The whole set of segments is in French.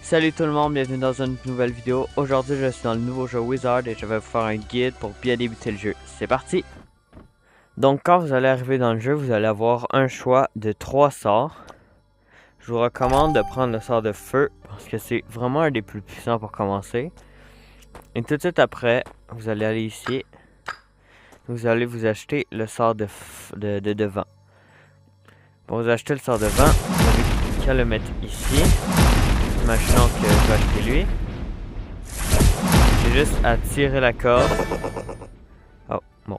Salut tout le monde, bienvenue dans une nouvelle vidéo. Aujourd'hui je suis dans le nouveau jeu Wizard et je vais vous faire un guide pour bien débuter le jeu. C'est parti! Donc quand vous allez arriver dans le jeu, vous allez avoir un choix de 3 sorts. Je vous recommande de prendre le sort de feu parce que c'est vraiment un des plus puissants pour commencer. Et tout de suite après, vous allez aller ici. Vous allez vous acheter le sort de vent. Pour vous acheter le sort de vent, vous avez qu'à le mettre ici. Imaginons que je vais acheter lui. J'ai juste à tirer la corde. Oh, bon.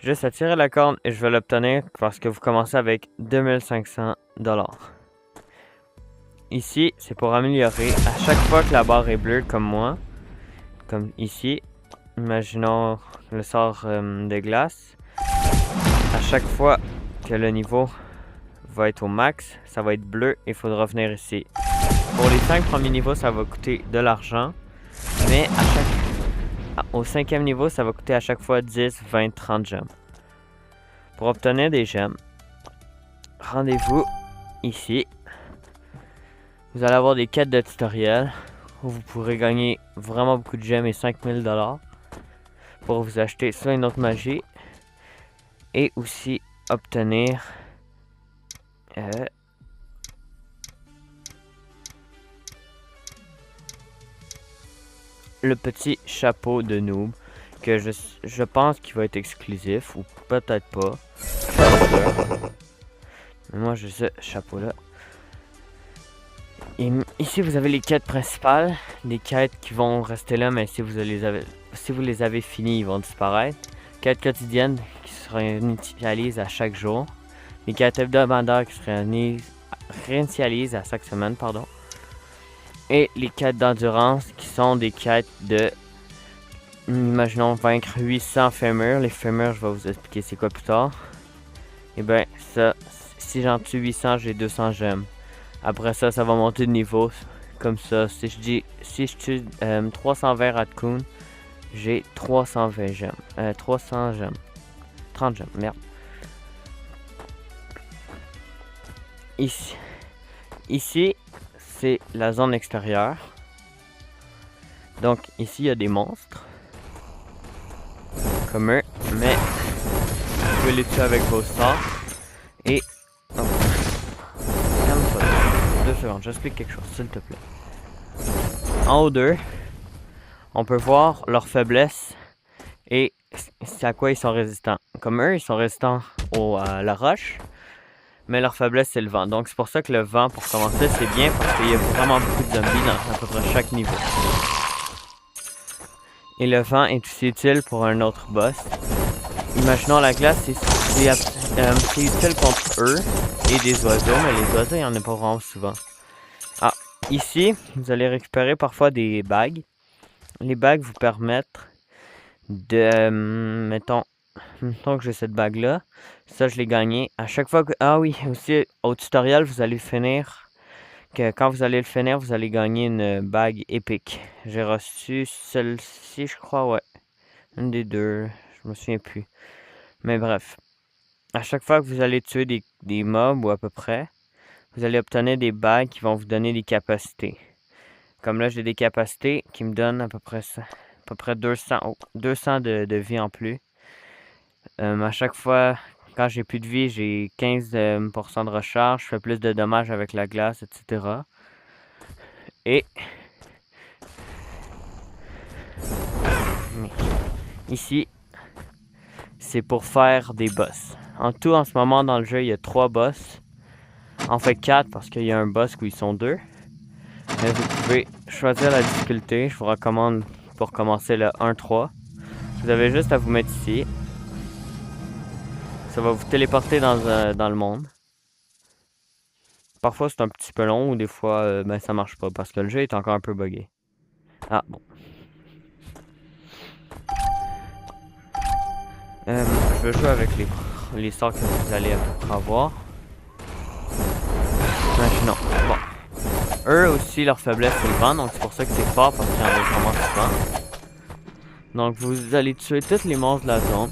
Juste à tirer la corde et je vais l'obtenir parce que vous commencez avec 2500 $. Ici, c'est pour améliorer. À chaque fois que la barre est bleue comme moi, comme ici, imaginons le sort de glace. À chaque fois que le niveau va être au max, ça va être bleu et il faudra venir ici. Pour les 5 premiers niveaux, ça va coûter de l'argent. Mais au 5e niveau, ça va coûter à chaque fois 10, 20, 30 gemmes. Pour obtenir des gemmes, rendez-vous ici. Vous allez avoir des quêtes de tutoriel où vous pourrez gagner vraiment beaucoup de gemmes et 5000 $ pour vous acheter soit une autre magie et aussi obtenir le petit chapeau de noob que je pense qu'il va être exclusif ou peut-être pas. Mais moi j'ai ce chapeau là. Et ici vous avez les quêtes principales, des quêtes qui vont rester là mais si vous les avez finies ils vont disparaître. Quêtes quotidiennes qui se réinitialisent à chaque jour. Les quêtes hebdomadaires qui se réinitialisent à chaque semaine, pardon. Et les quêtes d'endurance qui sont des quêtes de, imaginons, vaincre 800 fémurs. Les fémurs, je vais vous expliquer c'est quoi plus tard. Et ben ça, si j'en tue 800, j'ai 200 gemmes. Après ça, ça va monter de niveau. Comme ça, si je tue 320 raccoons, j'ai 320 gemmes. 300 gemmes. 30 gemmes, merde. Ici, c'est la zone extérieure. Donc ici il y a des monstres comme eux, mais vous pouvez les tuer avec vos sorts. Et calme-toi, 2 secondes, j'explique quelque chose s'il te plaît. En haut d'eux, on peut voir leur faiblesse et c'est à quoi ils sont résistants. Comme eux, ils sont résistants à la roche. Mais leur faiblesse, c'est le vent. Donc, c'est pour ça que le vent, pour commencer, c'est bien parce qu'il y a vraiment beaucoup de zombies dans à peu près chaque niveau. Et le vent est aussi utile pour un autre boss. Imaginons la glace, c'est utile contre eux et des oiseaux, mais les oiseaux, il n'y en a pas vraiment souvent. Ah, ici, vous allez récupérer parfois des bagues. Les bagues vous permettent de, mettons que j'ai cette bague là, ça je l'ai gagné à chaque fois que, ah oui, aussi au tutoriel vous allez finir, que quand vous allez le finir vous allez gagner une bague épique. J'ai reçu celle-ci je crois, ouais, une des deux, je me souviens plus, mais bref, à chaque fois que vous allez tuer des mobs ou à peu près, vous allez obtenir des bagues qui vont vous donner des capacités. Comme là j'ai des capacités qui me donnent à peu près 200 de vie en plus. À chaque fois, quand j'ai plus de vie, j'ai 15% de recharge, je fais plus de dommages avec la glace, etc. Et ici, c'est pour faire des boss. En tout, en ce moment, dans le jeu, il y a 3 boss. En fait 4 parce qu'il y a un boss où ils sont 2. Mais vous pouvez choisir la difficulté. Je vous recommande pour commencer le 1-3. Vous avez juste à vous mettre ici. Ça va vous téléporter dans le monde. Parfois c'est un petit peu long ou des fois ça marche pas parce que le jeu est encore un peu buggé. Ah bon. Je vais jouer avec les sorts que vous allez avoir. Non. Bon. Eux aussi leur faiblesse c'est le vent, donc c'est pour ça que c'est fort parce qu'il y en a vraiment souvent. Donc vous allez tuer tous les monstres de la zone.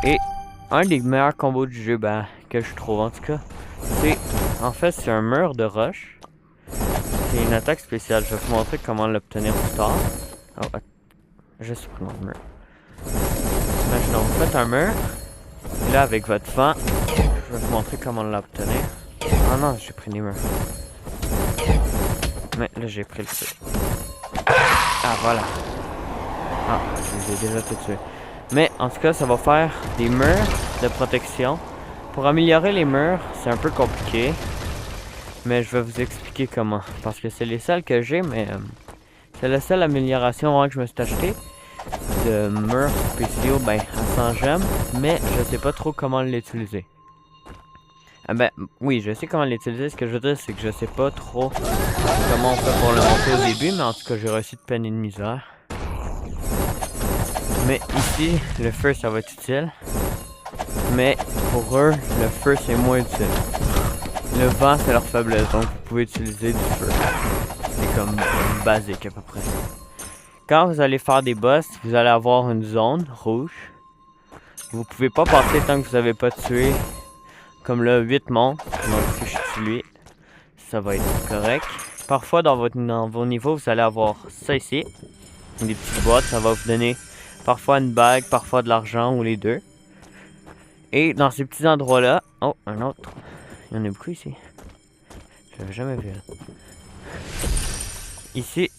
Et un des meilleurs combos du jeu, que je trouve en tout cas. En fait, c'est un mur de roche. C'est une attaque spéciale. Je vais vous montrer comment l'obtenir plus tard. Oh, je supprime le mur. Maintenant, vous faites un mur. Et là, avec votre vent, je vais vous montrer comment l'obtenir. Ah non, j'ai pris les murs. Mais là, j'ai pris le feu. Ah, voilà. Ah, je les ai déjà tout tués. Mais en tout cas, ça va faire des murs de protection. Pour améliorer les murs, c'est un peu compliqué. Mais je vais vous expliquer comment. Parce que c'est les seuls que j'ai, mais c'est la seule amélioration que je me suis acheté. De murs spéciaux, ben, à 100 gemmes. Mais je sais pas trop comment l'utiliser. Ah ben, oui, je sais comment l'utiliser. Ce que je veux dire, c'est que je sais pas trop comment on fait pour le monter au début. Mais en tout cas, j'ai reçu de peine et de misère. Mais ici, le feu, ça va être utile. Mais pour eux, le feu, c'est moins utile. Le vent, c'est leur faiblesse, donc vous pouvez utiliser du feu. C'est comme basique à peu près. Quand vous allez faire des boss, vous allez avoir une zone rouge. Vous pouvez pas passer tant que vous n'avez pas tué. Comme là, 8 monstres. Donc si je tue lui, ça va être correct. Parfois, dans vos niveaux, vous allez avoir ça ici. Des petites boîtes, ça va vous donner parfois une bague, parfois de l'argent ou les deux. Et dans ces petits endroits-là... Oh, un autre. Il y en a beaucoup ici. Je l'avais jamais vu. Là. Ici,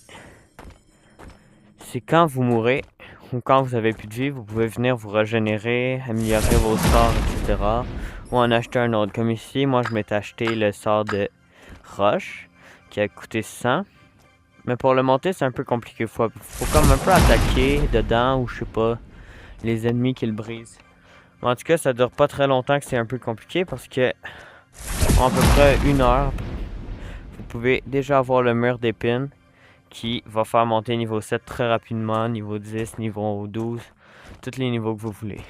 c'est quand vous mourrez ou quand vous avez plus de vie, vous pouvez venir vous régénérer, améliorer vos sorts, etc. Ou en acheter un autre. Comme ici, moi je m'étais acheté le sort de roche qui a coûté 100. Mais pour le monter, c'est un peu compliqué. Faut comme un peu attaquer dedans ou je sais pas, les ennemis qui le brisent. Mais en tout cas, ça dure pas très longtemps que c'est un peu compliqué parce que en à peu près 1 heure, vous pouvez déjà avoir le mur d'épines qui va faire monter niveau 7 très rapidement, niveau 10, niveau 12, tous les niveaux que vous voulez.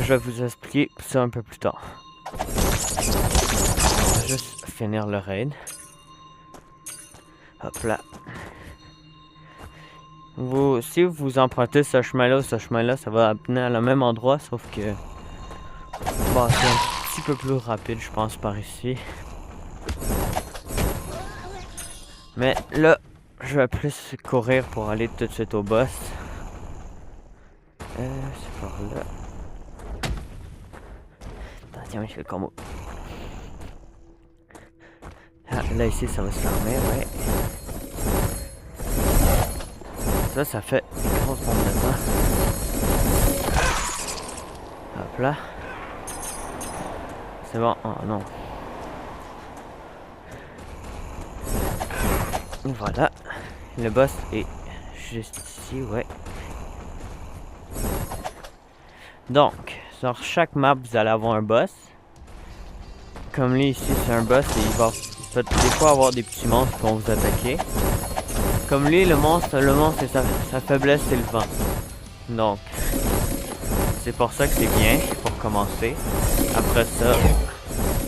Je vais vous expliquer ça un peu plus tard. On va juste finir le raid. Hop là. Si vous empruntez ce chemin-là ou ce chemin-là, ça va amener à le même endroit, sauf que bon, c'est un petit peu plus rapide, je pense, par ici. Mais là, je vais plus courir pour aller tout de suite au boss. C'est par là. Attention, je fais le combo. Ah, là, ici, ça va se fermer, ouais. Ça fait une grosse bombe de temps. Hop là. C'est bon. Oh non. Voilà. Le boss est juste ici, ouais. Donc, sur chaque map, vous allez avoir un boss. Comme lui ici, c'est un boss et il va peut-être des fois avoir des petits monstres qui vont vous attaquer. Comme lui, le monstre c'est sa faiblesse, c'est le vent. Donc, c'est pour ça que c'est bien pour commencer. Après ça,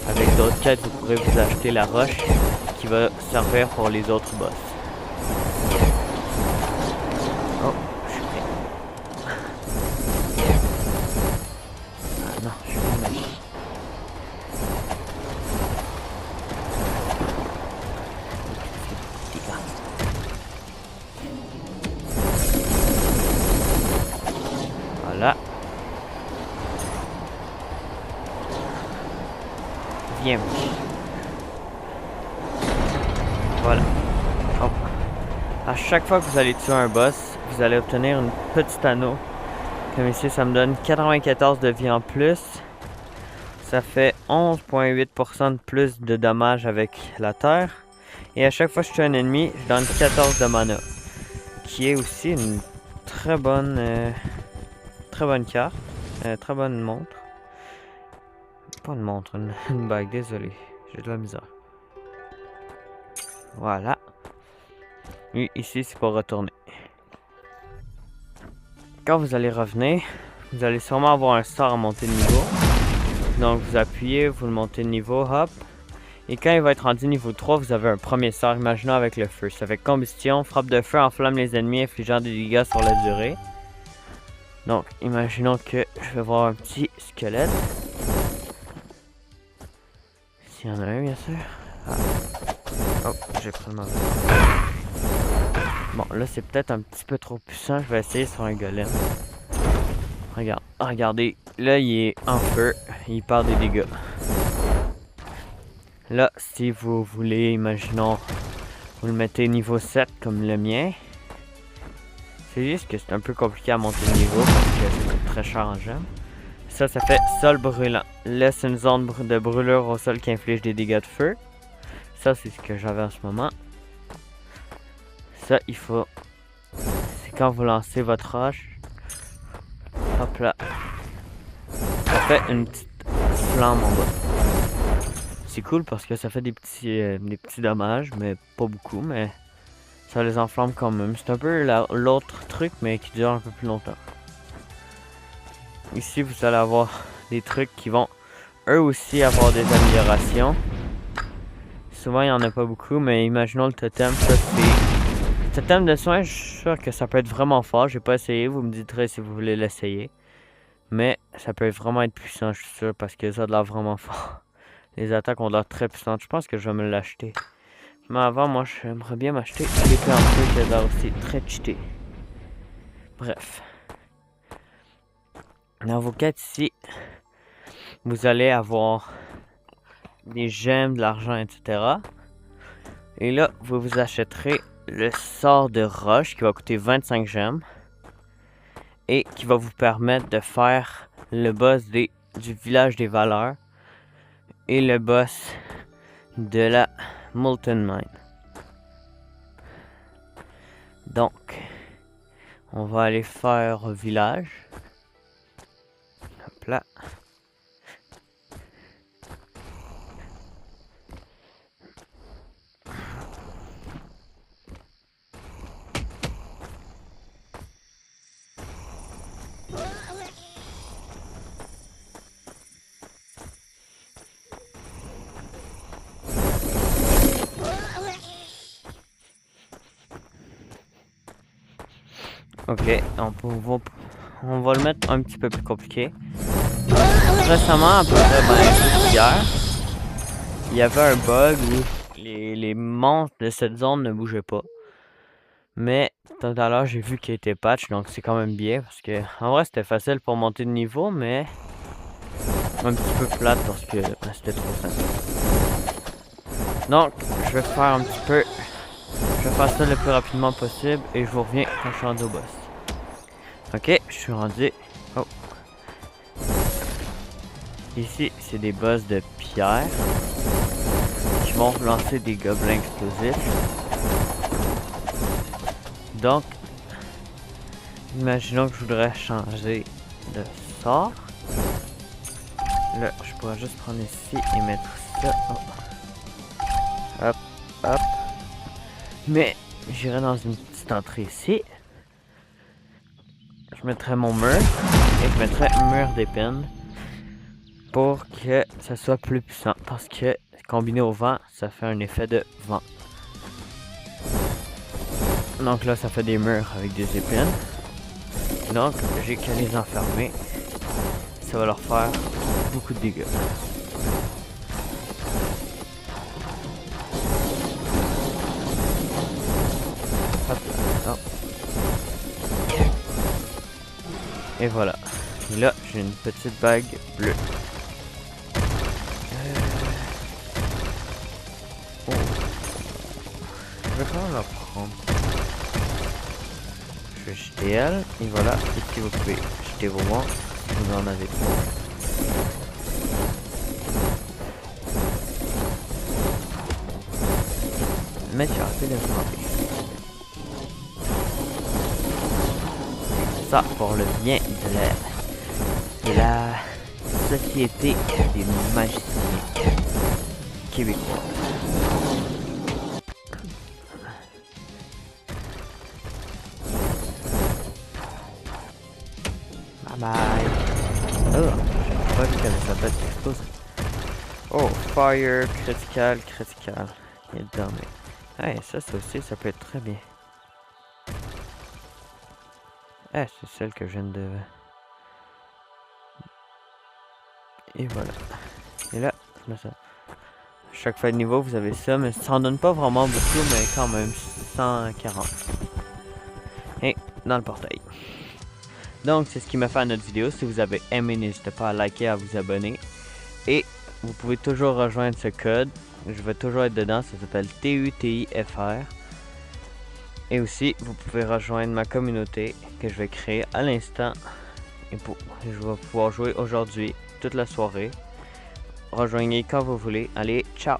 avec d'autres quêtes, vous pourrez vous acheter la roche qui va servir pour les autres boss. Oh, je suis prêt. Ah non, je suis pas mal. Voilà. Viens. Voilà. Hop. À chaque fois que vous allez tuer un boss, vous allez obtenir une petite anneau. Comme ici, ça me donne 94 de vie en plus. Ça fait 11,8% de plus de dommages avec la terre. Et à chaque fois que je tue un ennemi, je donne 14 de mana. Qui est aussi une très bonne carte. Très bonne montre. Pas une montre, une bague, désolé. J'ai de la misère. Voilà. Et ici, c'est pour retourner. Quand vous allez revenir, vous allez sûrement avoir un sort à monter de niveau. Donc, vous appuyez, vous le montez de niveau, hop. Et quand il va être rendu niveau 3, vous avez un premier sort, imaginons avec le feu. Ça fait combustion, frappe de feu, enflamme les ennemis, infligeant des dégâts sur la durée. Donc, imaginons que je vais voir un petit squelette. S'il y en a un, bien sûr. Ah. Oh, j'ai pris le mauvais. Bon, là, c'est peut-être un petit peu trop puissant. Je vais essayer sur un golem. Regarde, regardez. Là, il est en feu. Il perd des dégâts. Là, si vous voulez, imaginons, vous le mettez niveau 7 comme le mien. C'est juste que c'est un peu compliqué à monter le niveau parce que ça coûte très cher en gemmes. Ça fait sol brûlant. Là, c'est une zone de brûlure au sol qui inflige des dégâts de feu. Ça, c'est ce que j'avais en ce moment. Ça, il faut... C'est quand vous lancez votre roche. Hop là. Ça fait une petite flamme en bas. C'est cool parce que ça fait des petits dommages, mais pas beaucoup, mais ça les enflamme quand même. C'est un peu l'autre truc, mais qui dure un peu plus longtemps. Ici, vous allez avoir des trucs qui vont eux aussi avoir des améliorations. Souvent, il n'y en a pas beaucoup, mais imaginons le totem. Ça, c'est... Le totem de soin, je suis sûr que ça peut être vraiment fort. J'ai pas essayé, vous me direz si vous voulez l'essayer. Mais ça peut vraiment être puissant, je suis sûr, parce que ça a l'air vraiment fort. Les attaques ont l'air très puissantes. Je pense que je vais me l'acheter. Mais avant, moi, j'aimerais bien m'acheter l'épée en feu qui a l'air aussi très cheaté. Bref. Dans vos quêtes ici, vous allez avoir des gemmes, de l'argent, etc. Et là, vous vous achèterez le sort de roche qui va coûter 25 gemmes. Et qui va vous permettre de faire le boss du village des valeurs. Et le boss de la Molten Mine. Donc, on va aller faire village. Hop là. Ok, on va le mettre un petit peu plus compliqué. Récemment, à peu près juste hier, il y avait un bug où les monstres de cette zone ne bougeaient pas. Mais tout à l'heure, j'ai vu qu'il était patch, donc c'est quand même bien. Parce que en vrai, c'était facile pour monter de niveau, mais un petit peu plate parce que c'était trop simple. Donc, je vais faire un petit peu... Je vais faire ça le plus rapidement possible et je vous reviens quand je suis rendu au boss. Ok, je suis rendu... Oh. Ici, c'est des boss de pierre qui vont lancer des gobelins explosifs. Donc, imaginons que je voudrais changer de sort. Là, je pourrais juste prendre ici et mettre ça. Oh. Hop, hop. Mais, j'irai dans une petite entrée ici. Je mettrai mon mur et je mettrai mur d'épines pour que ça soit plus puissant parce que combiné au vent, ça fait un effet de vent. Donc là, ça fait des murs avec des épines. Donc, j'ai qu'à les enfermer. Ça va leur faire beaucoup de dégâts. Hop là. Oh. Et voilà. Et là, j'ai une petite bague bleue. Oh. Je vais quand même la prendre. Je vais jeter elle. Et voilà. Ici, vous pouvez jeter vos wands si vous en avez trop. Mais tu as assez de santé. Ça pour le bien de la société des magiciens québécois. Bye bye. Oh, j'ai pas vu qu'elle avait sa tête qui explose. Oh, fire, critical, critical. Il est dormi. Hey, ça aussi, ça peut être très bien. Ah, c'est celle que je viens de... Et voilà. Et là, je mets ça. chaque fin de niveau, vous avez ça, mais ça en donne pas vraiment beaucoup, mais quand même 140. Et dans le portail. Donc, c'est ce qui m'a fait à notre vidéo. Si vous avez aimé, n'hésitez pas à liker, à vous abonner. Et vous pouvez toujours rejoindre ce code. Je vais toujours être dedans. Ça s'appelle TUTIFR. Et aussi, vous pouvez rejoindre ma communauté que je vais créer à l'instant. Et je vais pouvoir jouer aujourd'hui, toute la soirée. Rejoignez quand vous voulez. Allez, ciao!